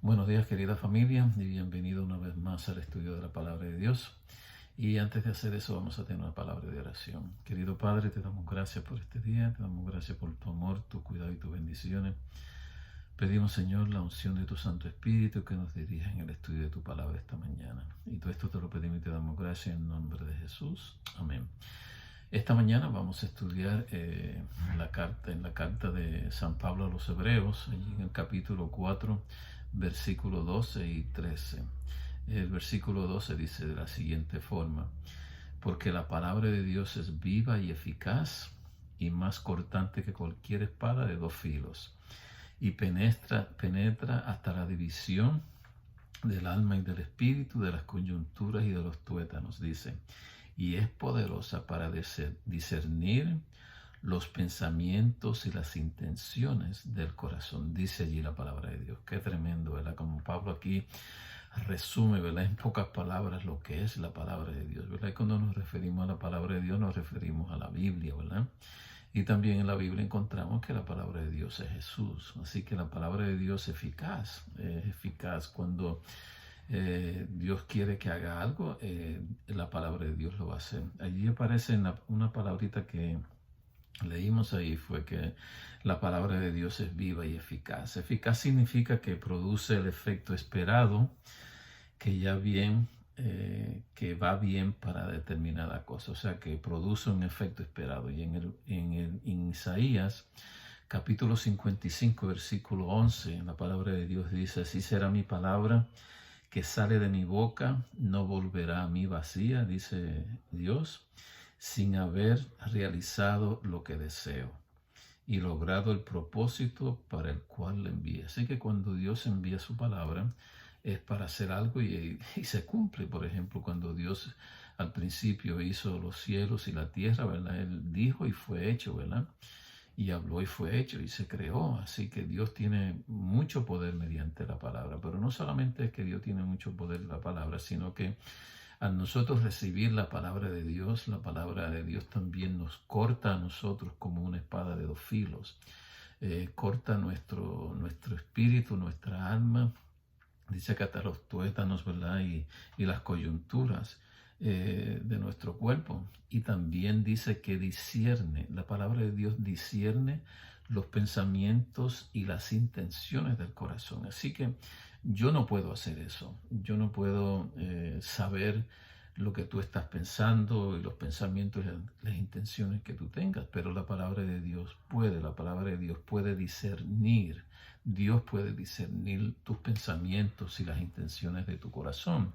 Buenos días, querida familia, y bienvenido una vez más al estudio de la Palabra de Dios. Y antes de hacer eso, vamos a tener una palabra de oración. Querido Padre, te damos gracias por este día, te damos gracias por tu amor, tu cuidado y tus bendiciones. Pedimos, Señor, la unción de tu Santo Espíritu que nos dirija en el estudio de tu palabra esta mañana. Y todo esto te lo pedimos y te damos gracias en nombre de Jesús. Amén. Esta mañana vamos a estudiar en la carta de San Pablo a los Hebreos, allí en el capítulo 4, versículo 12 y 13. El versículo 12 dice de la siguiente forma: porque la palabra de Dios es viva y eficaz y más cortante que cualquier espada de dos filos, y penetra hasta la división del alma y del espíritu, de las coyunturas y de los tuétanos, dice, y es poderosa para discernir los pensamientos y las intenciones del corazón. Dice allí la palabra de Dios. Qué tremendo, ¿verdad? Como Pablo aquí resume, ¿verdad?, en pocas palabras lo que es la palabra de Dios, ¿verdad? Y cuando nos referimos a la palabra de Dios, nos referimos a la Biblia, ¿verdad? Y también en la Biblia encontramos que la palabra de Dios es Jesús. Así que la palabra de Dios es eficaz cuando Dios quiere que haga algo, la palabra de Dios lo va a hacer. Allí aparece una palabrita que leímos ahí, fue que la palabra de Dios es viva y eficaz. Eficaz significa que produce el efecto esperado, que ya bien, que va bien para determinada cosa, o sea, que produce un efecto esperado. Y en Isaías, capítulo 55, versículo 11, la palabra de Dios dice: así será mi palabra que sale de mi boca, no volverá a mí vacía, dice Dios, sin haber realizado lo que deseo y logrado el propósito para el cual le envía. Así que cuando Dios envía su palabra es para hacer algo y se cumple. Por ejemplo, cuando Dios al principio hizo los cielos y la tierra, ¿verdad? Él dijo y fue hecho, ¿verdad? Y habló y fue hecho y se creó. Así que Dios tiene mucho poder mediante la palabra. Pero no solamente es que Dios tiene mucho poder en la palabra, sino que al nosotros recibir la palabra de Dios también nos corta a nosotros como una espada de dos filos. Corta nuestro espíritu, nuestra alma. Dice que hasta los tuétanos, ¿verdad? Y las coyunturas de nuestro cuerpo. Y también dice que discierne, la palabra de Dios discierne los pensamientos y las intenciones del corazón. Así que yo no puedo hacer eso. Yo no puedo saber lo que tú estás pensando y los pensamientos y las intenciones que tú tengas, pero la palabra de Dios puede discernir. Dios puede discernir tus pensamientos y las intenciones de tu corazón.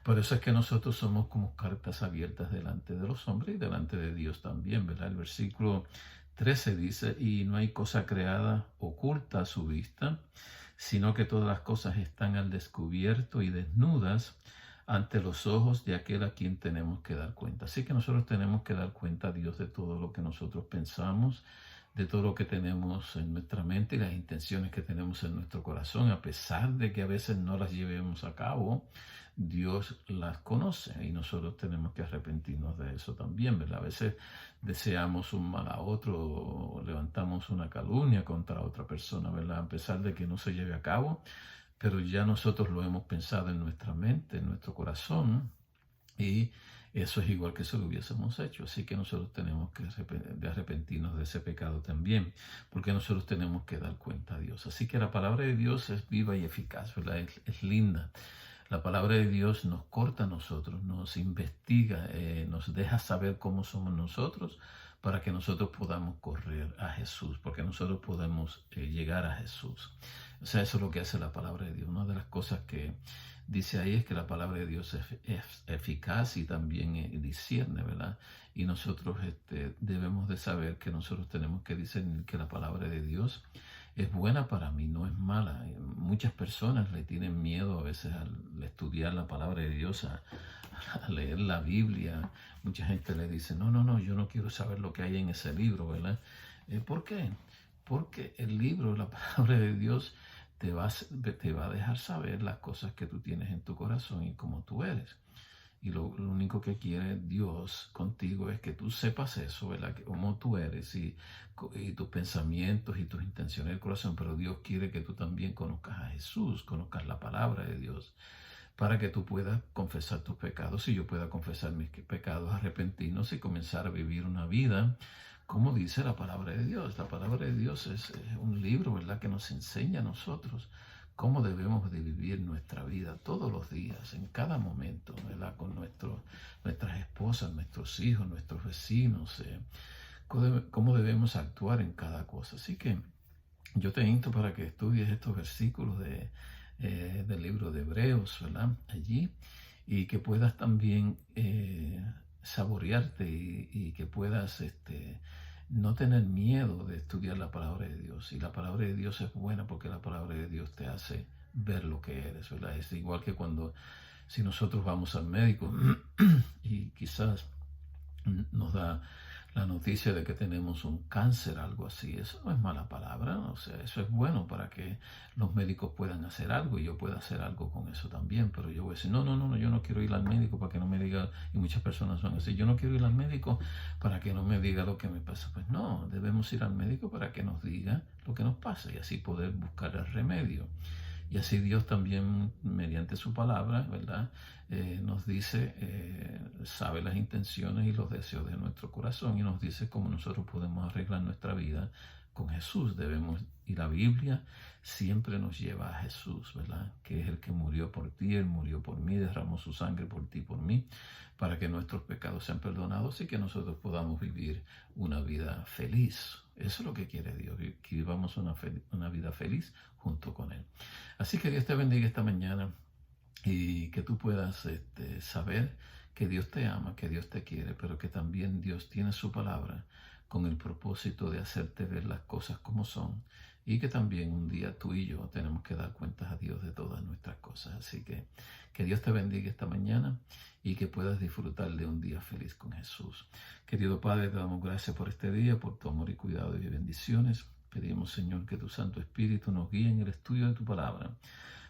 Por eso es que nosotros somos como cartas abiertas delante de los hombres y delante de Dios también, ¿verdad? El versículo 13 dice: y no hay cosa creada oculta a su vista, sino que todas las cosas están al descubierto y desnudas ante los ojos de aquel a quien tenemos que dar cuenta. Así que nosotros tenemos que dar cuenta a Dios de todo lo que nosotros pensamos, de todo lo que tenemos en nuestra mente y las intenciones que tenemos en nuestro corazón. A pesar de que a veces no las llevemos a cabo, Dios las conoce y nosotros tenemos que arrepentirnos de eso también, ¿verdad? A veces deseamos un mal a otro, o levantamos una calumnia contra otra persona, ¿verdad? A pesar de que no se lleve a cabo, pero ya nosotros lo hemos pensado en nuestra mente, en nuestro corazón, y eso es igual que si lo hubiésemos hecho. Así que nosotros tenemos que arrepentirnos de ese pecado también, porque nosotros tenemos que dar cuenta a Dios. Así que la palabra de Dios es viva y eficaz, ¿verdad? Es linda. La palabra de Dios nos corta a nosotros, nos investiga, nos deja saber cómo somos nosotros, para que nosotros podamos correr a Jesús, porque nosotros podemos llegar a Jesús. O sea, eso es lo que hace la palabra de Dios. Una de las cosas que dice ahí es que la palabra de Dios es eficaz y también discierne, ¿verdad? Y nosotros debemos de saber que nosotros tenemos que discernir que la palabra de Dios es buena para mí, no es mala. Muchas personas le tienen miedo a veces al estudiar la palabra de Dios, a leer la Biblia. Mucha gente le dice: no, yo no quiero saber lo que hay en ese libro, ¿verdad? ¿Por qué? Porque el libro, la palabra de Dios, te va a dejar saber las cosas que tú tienes en tu corazón y cómo tú eres. Y lo único que quiere Dios contigo es que tú sepas eso, ¿verdad? Que cómo tú eres y tus pensamientos y tus intenciones del corazón. Pero Dios quiere que tú también conozcas a Jesús, conozcas la palabra de Dios, para que tú puedas confesar tus pecados y yo pueda confesar mis pecados, arrepentirnos y comenzar a vivir una vida como dice la palabra de Dios. La palabra de Dios es un libro, ¿verdad?, que nos enseña a nosotros cómo debemos de vivir nuestra vida todos los días, en cada momento, ¿verdad?, con nuestras esposas, nuestros hijos, nuestros vecinos, cómo debemos actuar en cada cosa. Así que yo te invito para que estudies estos versículos del libro de Hebreos, ¿verdad?, allí, y que puedas también saborearte y que puedas no tener miedo de estudiar la palabra de Dios. Y la palabra de Dios es buena porque la palabra de Dios te hace ver lo que eres, ¿verdad? Es igual que si nosotros vamos al médico y quizás nos da la noticia de que tenemos un cáncer, algo así. Eso no es mala palabra, o sea, eso es bueno para que los médicos puedan hacer algo y yo pueda hacer algo con eso también. Pero yo voy a decir, no, yo no quiero ir al médico para que no me diga, y muchas personas van a decir, yo no quiero ir al médico para que no me diga lo que me pasa. Pues no, debemos ir al médico para que nos diga lo que nos pasa y así poder buscar el remedio. Y así Dios también, mediante su palabra, ¿verdad?, nos dice, sabe las intenciones y los deseos de nuestro corazón y nos dice cómo nosotros podemos arreglar nuestra vida con Jesús. Y la Biblia siempre nos lleva a Jesús, ¿verdad?, que es el que murió por ti, Él murió por mí, derramó su sangre por ti, por mí, para que nuestros pecados sean perdonados y que nosotros podamos vivir una vida feliz. Eso es lo que quiere Dios, que vivamos una vida feliz junto con Él. Así que Dios te bendiga esta mañana y que tú puedas saber que Dios te ama, que Dios te quiere, pero que también Dios tiene su palabra con el propósito de hacerte ver las cosas como son y que también un día tú y yo tenemos que dar cuentas a Dios de todas nuestras cosas. Así que Dios te bendiga esta mañana y que puedas disfrutar de un día feliz con Jesús. Querido Padre, te damos gracias por este día, por tu amor y cuidado y bendiciones. Pedimos, Señor, que tu Santo Espíritu nos guíe en el estudio de tu palabra,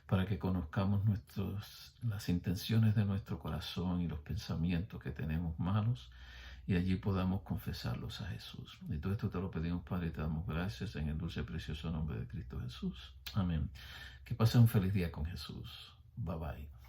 para que conozcamos las intenciones de nuestro corazón y los pensamientos que tenemos malos, y allí podamos confesarlos a Jesús. Y todo esto te lo pedimos, Padre, y te damos gracias en el dulce y precioso nombre de Cristo Jesús. Amén. Que pasen un feliz día con Jesús. Bye bye.